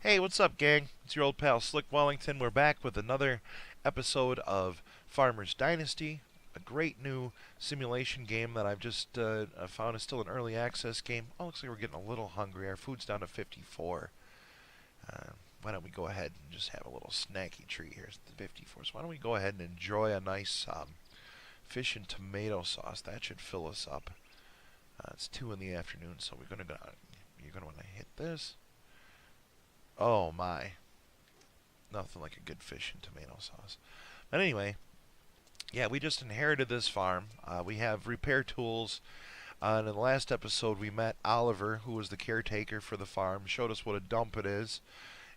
Hey, what's up, gang? It's your old pal Slick Wellington. We're back with another episode of Farmer's Dynasty, a great new simulation game that I've just found is still an early access game. Oh, looks like we're getting a little hungry. Our food's down to 54. Uh, why don't we go ahead and just have a little snacky treat here? It's the 54. So why don't we go ahead and enjoy a nice fish and tomato sauce? That should fill us up. It's 2 in the afternoon, so you're gonna want to hit this. Oh my. Nothing like a good fish and tomato sauce. But anyway, yeah, we just inherited this farm. We have repair tools. And in the last episode, we met Oliver, who was the caretaker for the farm, showed us what a dump it is,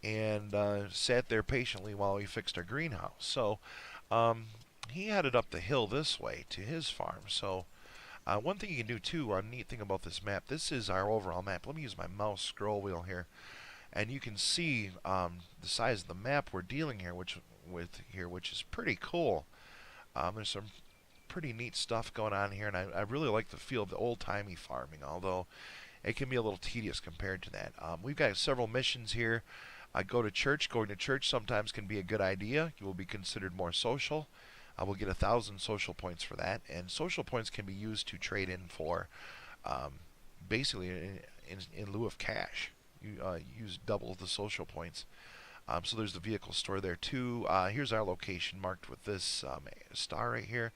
and sat there patiently while we fixed our greenhouse. So um, he headed up the hill this way to his farm. So one thing you can do too, a neat thing about this map, this is our overall map. Let me use my mouse scroll wheel here. And you can see the size of the map we're dealing here, which is pretty cool. There's some pretty neat stuff going on here, and I really like the feel of the old-timey farming, although it can be a little tedious compared to that. We've got several missions here. Go to church. Going to church sometimes can be a good idea. You will be considered more social. We'll get 1,000 social points for that, and social points can be used to trade in for um, basically in lieu of cash. You use double the social points. So there's the vehicle store there too. Here's our location marked with this star right here.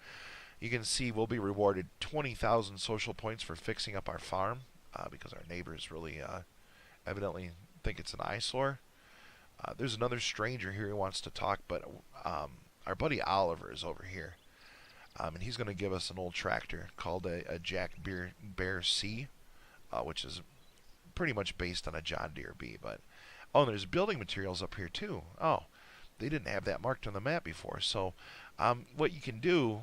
You can see we'll be rewarded 20,000 social points for fixing up our farm because our neighbors really evidently think it's an eyesore. There's another stranger here who wants to talk, but our buddy Oliver is over here. And he's going to give us an old tractor called a Jack Bear C, which is pretty much based on a John Deere B. But oh, and there's building materials up here too. Oh, they didn't have that marked on the map before. So what you can do,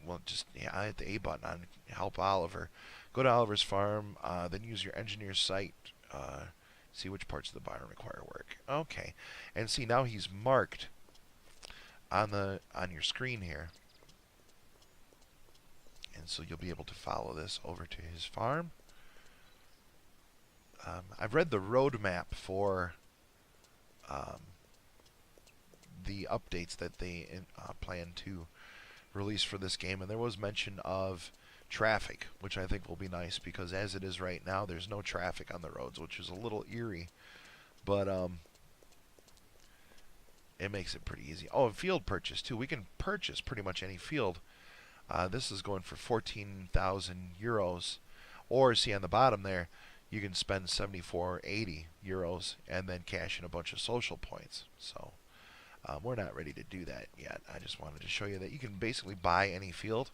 well, just I hit the A button on help Oliver. Go to Oliver's farm, then use your engineer site. See which parts of the barn require work. Okay, and see now he's marked on your screen here, and so you'll be able to follow this over to his farm. I've read the roadmap for um, the updates that they plan to release for this game, and there was mention of traffic, which I think will be nice because as it is right now, there's no traffic on the roads, which is a little eerie, but it makes it pretty easy. Oh, and field purchase too. We can purchase pretty much any field. This is going for 14,000 euros, or see on the bottom there, you can spend 74.80 euros and then cash in a bunch of social points. So we're not ready to do that yet. I just wanted to show you that you can basically buy any field,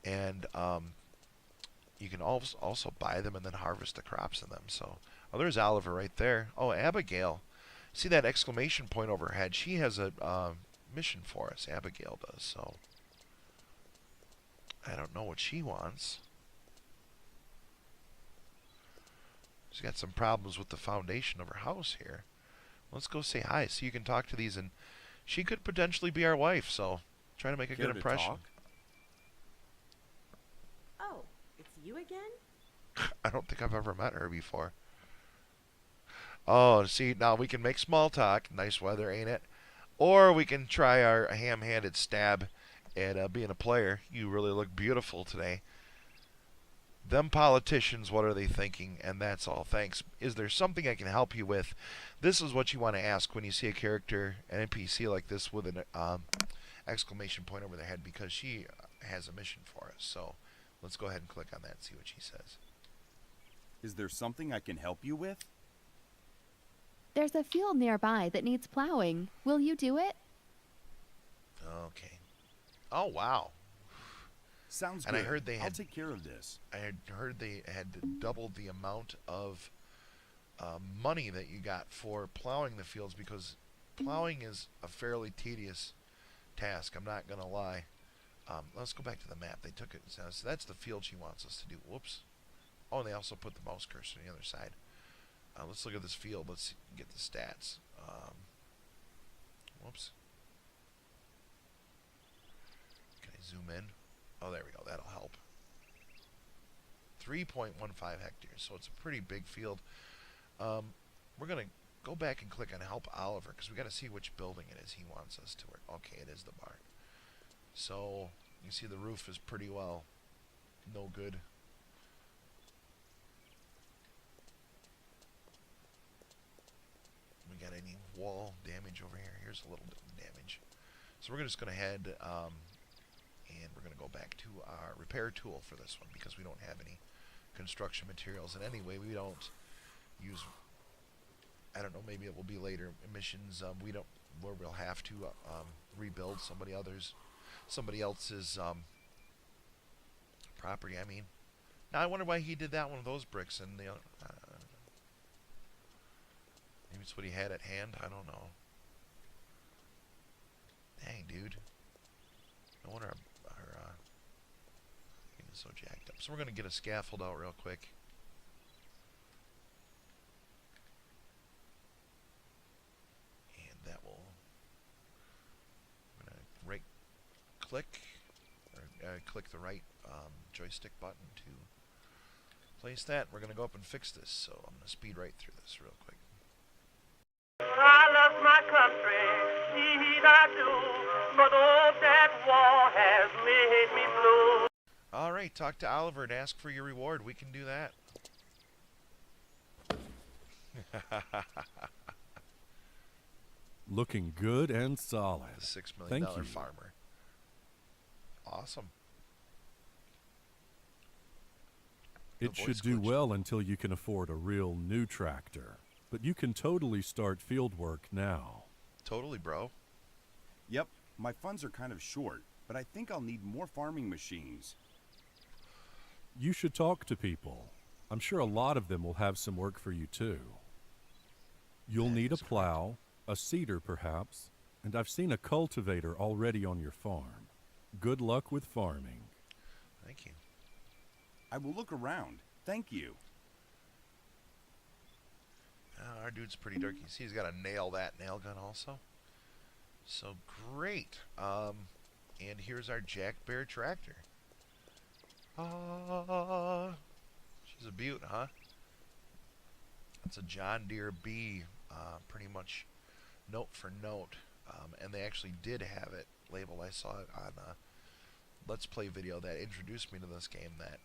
and you can also buy them and then harvest the crops in them. So, oh, there's Oliver right there. Oh, Abigail. See that exclamation point overhead? She has a mission for us. Abigail does. So, I don't know what she wants. She's got some problems with the foundation of her house here. Let's go say hi. So you can talk to these, and she could potentially be our wife. So, try to make a Care good to impression. talk? Oh, it's you again? I don't think I've ever met her before. Oh, see, now we can make small talk. Nice weather, ain't it? Or we can try our ham-handed stab at being a player. You really look beautiful today. Them politicians, what are they thinking? And that's all. Thanks. Is there something I can help you with? This is what you want to ask when you see a character, an NPC like this with an exclamation point over their head, because she has a mission for us. So let's go ahead and click on that and see what she says. Is there something I can help you with? There's a field nearby that needs plowing. Will you do it? Okay. Oh, wow. Sounds And good. I heard they I'll had take care of this. I had heard they had doubled the amount of money that you got for plowing the fields, because plowing is a fairly tedious task. I'm not gonna lie. Let's go back to the map. They took it. So that's the field she wants us to do. Whoops. Oh, and they also put the mouse cursor on the other side. Let's look at this field. Let's get the stats. Whoops. Can I zoom in? Oh, there we go. That'll help. 3.15 hectares, so it's a pretty big field. we're going to go back and click on Help Oliver because we got to see which building it is he wants us to work. Okay, it is the barn. So you see the roof is pretty well no good. We got any wall damage over here? Here's a little bit of damage. So we're just going to head and we're going to go back to our repair tool for this one because we don't have any construction materials. And anyway, we don't use, I don't know, maybe it will be later missions where we'll have to rebuild somebody else's property. I mean, now I wonder why he did that one with those bricks and the maybe it's what he had at hand. I don't know. Dang, dude. No wonder our thing is so jacked up. So we're going to get a scaffold out real quick. And that will... I'm going to right-click, or click the right joystick button to place that. We're going to go up and fix this. So I'm going to speed right through this real quick. I love my country, indeed I do, but oh, that war has made me blue. All right, talk to Oliver and ask for your reward. We can do that. Looking good and solid. The $6 million Thank you. farmer. Awesome. The It voice should do glitch. well until you can afford a real new tractor. But you can totally start field work now. Totally, bro. Yep, my funds are kind of short, but I think I'll need more farming machines. You should talk to people. I'm sure a lot of them will have some work for you too. You'll That need a is correct. plow, a seeder perhaps, and I've seen a cultivator already on your farm. Good luck with farming. Thank you. I will look around. Thank you. Our dude's pretty dark. You see he's got a nail gun also. So great. And here's our Jack Bear tractor. She's a beaut, huh? It's a John Deere B, pretty much note for note. And they actually did have it labeled. I saw it on a Let's Play video that introduced me to this game that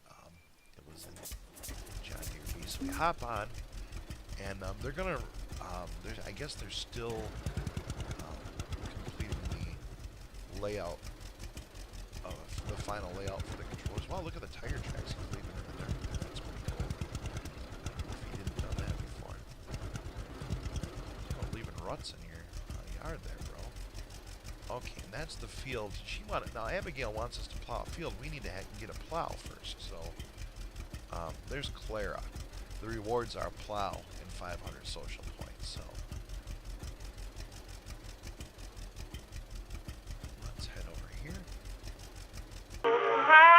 it was in John Deere B. So we hop on. And they're gonna, I guess they're still completing the layout of the final layout for the controllers. Wow, look at the tire tracks he's leaving in there. That's pretty cool. I don't know if he didn't done that before. Oh, leaving ruts in your yard there, bro. Okay, and that's the field. Now Abigail wants us to plow a field. We need to get a plow first. So there's Clara. The rewards are plow and 500 social points, so let's head over here. I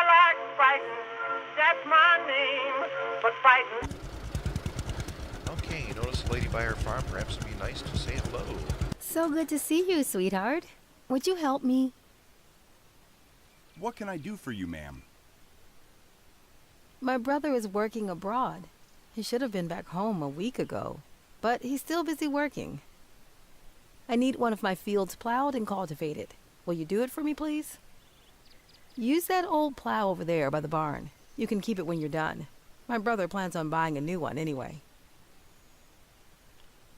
like fighting, that's my name, but fighting. Okay, you notice a lady by her farm. Perhaps it'd be nice to say hello. So good to see you, sweetheart. Would you help me? What can I do for you, ma'am? My brother is working abroad. He should have been back home a week ago, but he's still busy working. I need one of my fields plowed and cultivated. Will you do it for me, please? Use that old plow over there by the barn. You can keep it when you're done. My brother plans on buying a new one anyway.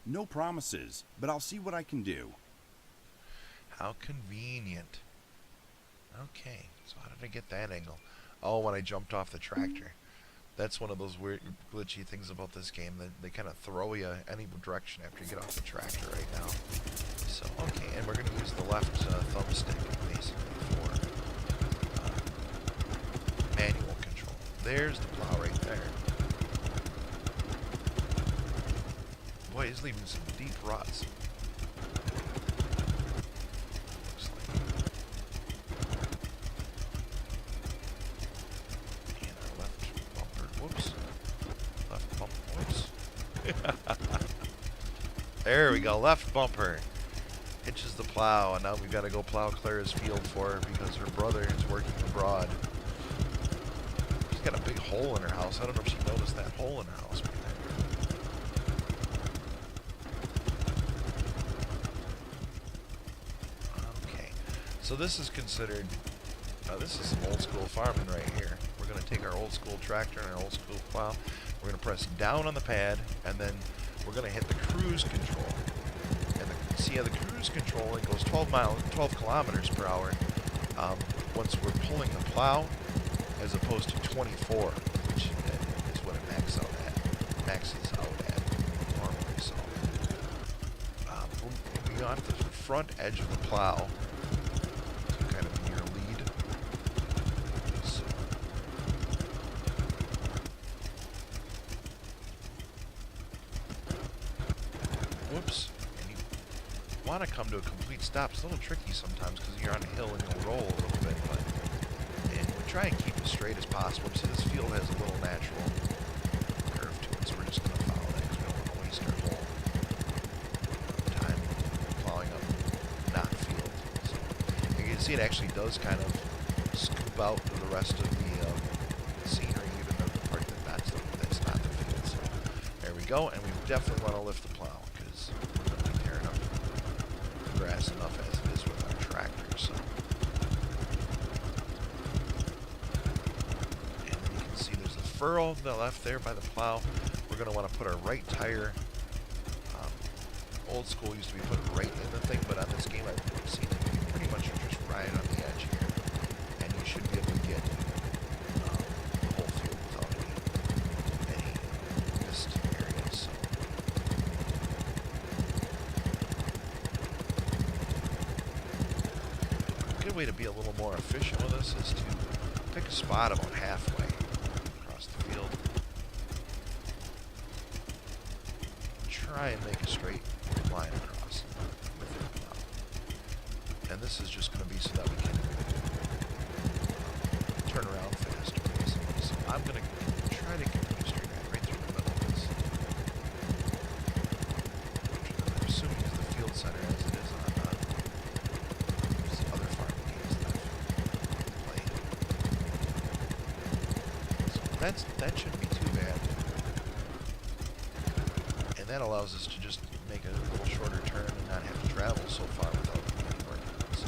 No promises, but I'll see what I can do. How convenient. Okay, so how did I get that angle? Oh, when I jumped off the tractor. That's one of those weird, glitchy things about this game. They kind of throw you any direction after you get off the tractor right now. So, okay, and we're going to use the left thumbstick, basically, for manual control. There's the plow right there. Boy, he's leaving some deep ruts. Looks like. And our left bumper. Whoops. Left bumper. Whoops. There we go. Left bumper. Hitches the plow, and now we've got to go plow Clara's field for her because her brother is working abroad. She's got a big hole in her house. I don't know if she noticed that hole in her house right there. So this is considered, this is some old school farming right here. We're going to take our old school tractor and our old school plow. We're going to press down on the pad, and then we're going to hit the cruise control. And see how the cruise control, it goes 12 kilometers per hour once we're pulling the plow, as opposed to 24, which is what it maxes out at normally. So we'll be off the front edge of the plow, so kind of near lead. So, whoops. And you want to come to a complete stop. It's a little tricky sometimes because you're on a hill and you'll roll a little bit, and we try and keep as straight as possible. See, this field has a little natural curve to it, so we're just going to follow that because we don't want to waste our whole time plowing up not field. So you can see it actually does kind of scoop out the rest of the scenery, even though the part that's not the field. So there we go, and we definitely want to lift the plow because we're going to be tearing up grass enough as it is with our tractor. So. Furrow to the left there by the plow. We're going to want to put our right tire. Old school used to be put right in the thing, but on this game I've seen that you pretty much are just right on the edge here, and you should be able to get the whole field without any missed areas. So. A good way to be a little more efficient with this is to pick a spot about halfway the field. Try and make a straight line across with your plow. And this is just going to be so that we can turn around faster, basically. So I'm going to try to continue straight right through the middle of this. Which I'm assuming is the field center as it is on some other farming games that I've played. That shouldn't be too bad. And that allows us to just make a little shorter turn and not have to travel so far without any work. So,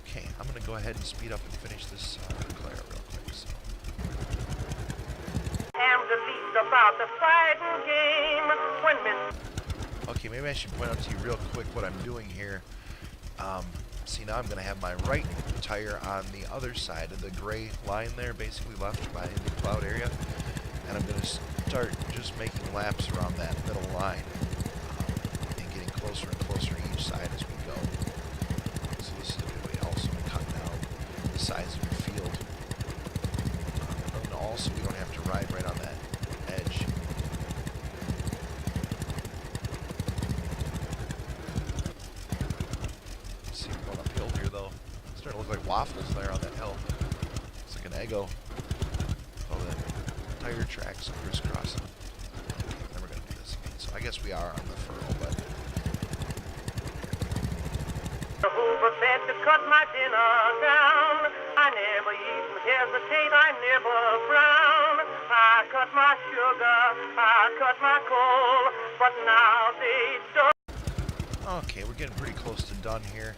okay, I'm going to go ahead and speed up and finish this Claire real quick. So. Am the least about the fighting game when Miss. Okay, maybe I should point out to you real quick what I'm doing here. See, now I'm going to have my right tire on the other side of the gray line there, basically left by the plowed area. And I'm going to start just making laps around that middle line and getting closer and closer each side as we go. So this is a good way also to cut down the size of your field. And also, we don't have to ride right on that edge. Starting to look like waffles there on that hill. It's like an Eggo. Oh, the tire tracks crisscrossing. Never gonna do this again. So I guess we are on the furrow, but Hoover said to cut my dinner down. I never even hesitate, I never frown. I cut my sugar, I cut my coal, but now they don't. okay, we're getting pretty close to done here.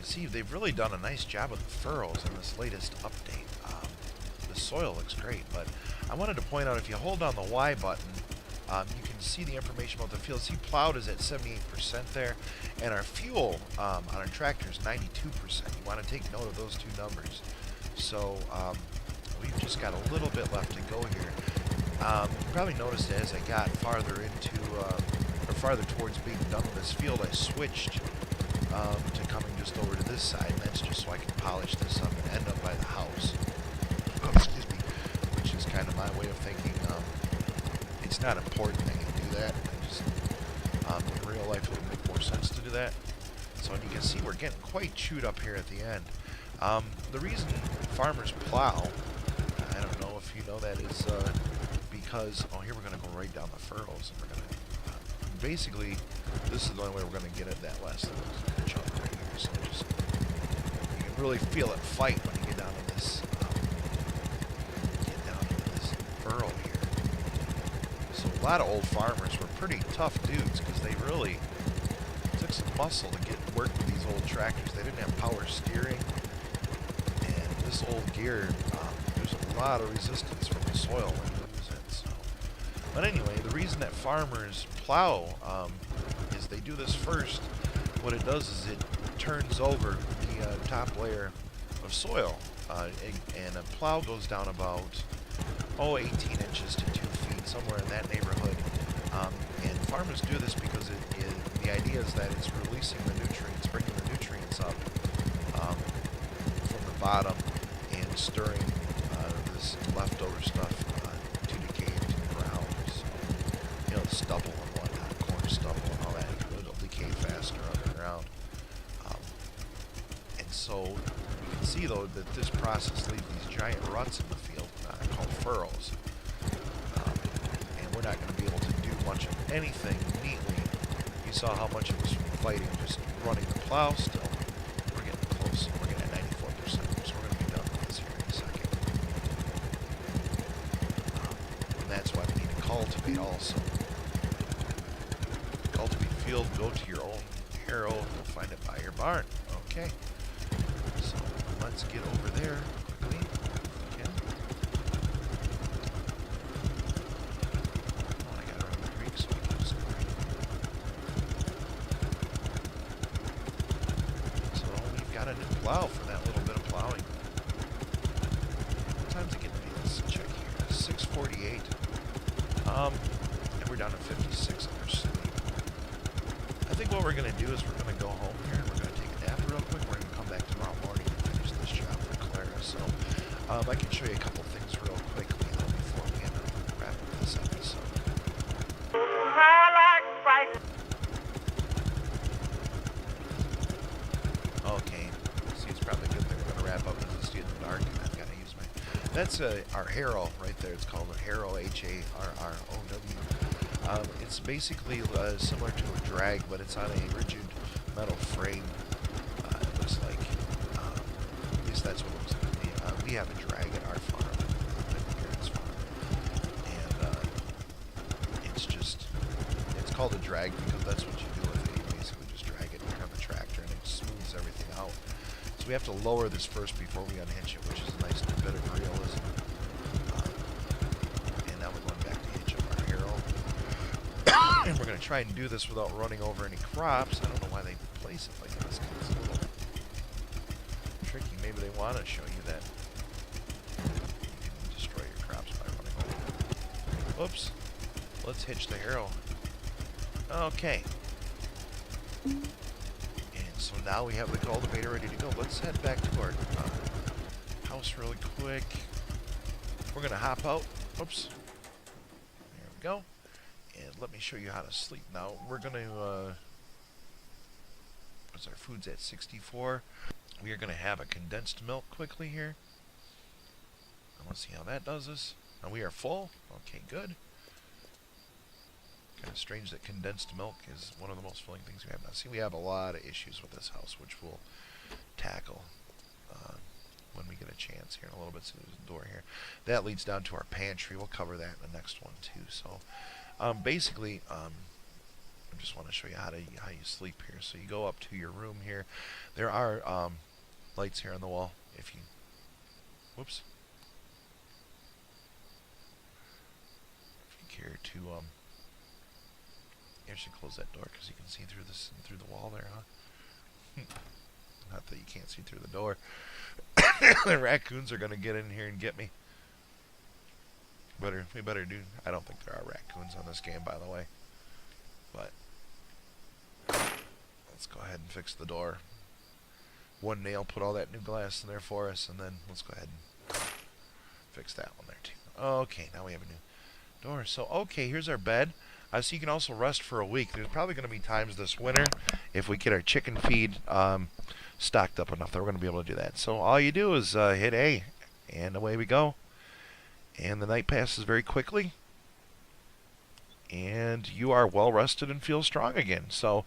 See, they've really done a nice job with the furrows in this latest update. The soil looks great, but I wanted to point out if you hold down the Y button, you can see the information about the field. See, plowed is at 78% there, and our fuel on our tractor is 92%. You want to take note of those two numbers. So we've just got a little bit left to go here. You probably noticed as I got farther into, or farther towards being done with this field, I switched to coming just over to this side, and that's just so I can polish this up and end up by the house. Oh, excuse me, which is kind of my way of thinking. It's not important that you do that. I just, in real life, it would make more sense to do that. So, and you can see we're getting quite chewed up here at the end. The reason farmers plow, I don't know if you know that, is because, oh, here we're going to go right down the furrows, and we're going to basically, this is the only way we're going to get at that last little chunk right here. So just, you can really feel it fight when you get down to this, furrow here. So a lot of old farmers were pretty tough dudes because they really took took some muscle to get work with these old tractors. They didn't have power steering, and this old gear, there's a lot of resistance from the soil when you use it. So, but anyway, the reason that farmers plow is they do this first. What it does is it turns over the top layer of soil, and a plow goes down about 18 inches to 2 feet, somewhere in that neighborhood. And farmers do this because the idea is that it's releasing the nutrients, bringing the nutrients up from the bottom and stirring this leftover stuff to decay into the ground. So, you know, stubble and whatnot, corn stubble and all that, it'll decay faster underground. And so you can see, though, that this process leaves these giant ruts in the field called furrows. And we're not going to be able to do much of anything neatly. You saw how much it was fighting just running the plow still. We're getting close. We're getting at 94%, so we're going to be done with this here in a second. And that's why we need to cultivate also. Cultivate field, go to your own harrow, you'll find it by your barn. Okay. So let's get over there quickly. Again. I gotta run the creek so we can just So we've got a new plow for that little bit of plowing. What time's it getting to be? Let's check here. 6:48. And we're down to 56 on our sleep. I think what we're gonna do is we're gonna go home here and we're gonna take a nap real quick. We're gonna come back tomorrow morning and finish this job for Clara. So I can show you a couple things real quickly though before we end up wrapping this episode. I like spicy. Okay, see, it's probably a good thing we're gonna wrap up because it's getting dark and I've gotta use my. That's our harrow right there. It's called a harrow, Harrow. It's basically similar to a drag, but it's on a rigid metal frame. It looks like, at least that's what it looks like to me. We have a drag at our farm, at my parents' farm, and it's called a drag because that's what you do with it. You basically just drag it on the tractor and it smooths everything out. So we have to lower this first before we unhitch it, which is a nice bit of realism. And now we're going back to hitch up our harrow. And we're going to try and do this without running over any crops. I don't know why they place it like this. It's a little tricky. Maybe they want to show you that you can destroy your crops by running over. Oops. Let's hitch the harrow. Okay. And so now we have the cultivator ready to go. Let's head back to our house really quick. We're going to hop out. Oops. There we go. And let me show you how to sleep now. We're going to, our food's at 64. We are going to have a condensed milk quickly here. I want to see how that does us. Now we are full. Okay, good. Kind of strange that condensed milk is one of the most filling things we have. Now see, we have a lot of issues with this house, which we'll tackle when we get a chance here in a little bit. So there's a door here. That leads down to our pantry. We'll cover that in the next one too. So basically, I just want to show you how you sleep here. So you go up to your room here. There are lights here on the wall. If you, whoops, if you care to, you should close that door because you can see through the wall there, huh? Not that you can't see through the door. The raccoons are gonna get in here and get me. We better do. I don't think there are raccoons on this game, by the way. But let's go ahead and fix the door. One nail put all that new glass in there for us, and then let's go ahead and fix that one there too. Okay, now we have a new door. So okay, here's our bed. So you can also rest for a week. There's probably going to be times this winter, if we get our chicken feed stocked up enough, that we're going to be able to do that. So all you do is hit A, and away we go. And the night passes very quickly. And you are well rested and feel strong again. So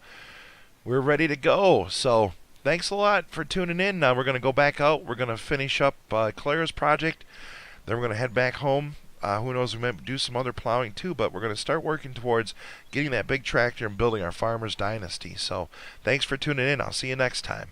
we're ready to go. So thanks a lot for tuning in. Now we're going to go back out. We're going to finish up Claire's project. Then we're going to head back home. Who knows, we might do some other plowing too, but we're going to start working towards getting that big tractor and building our Farmer's Dynasty. So thanks for tuning in. I'll see you next time.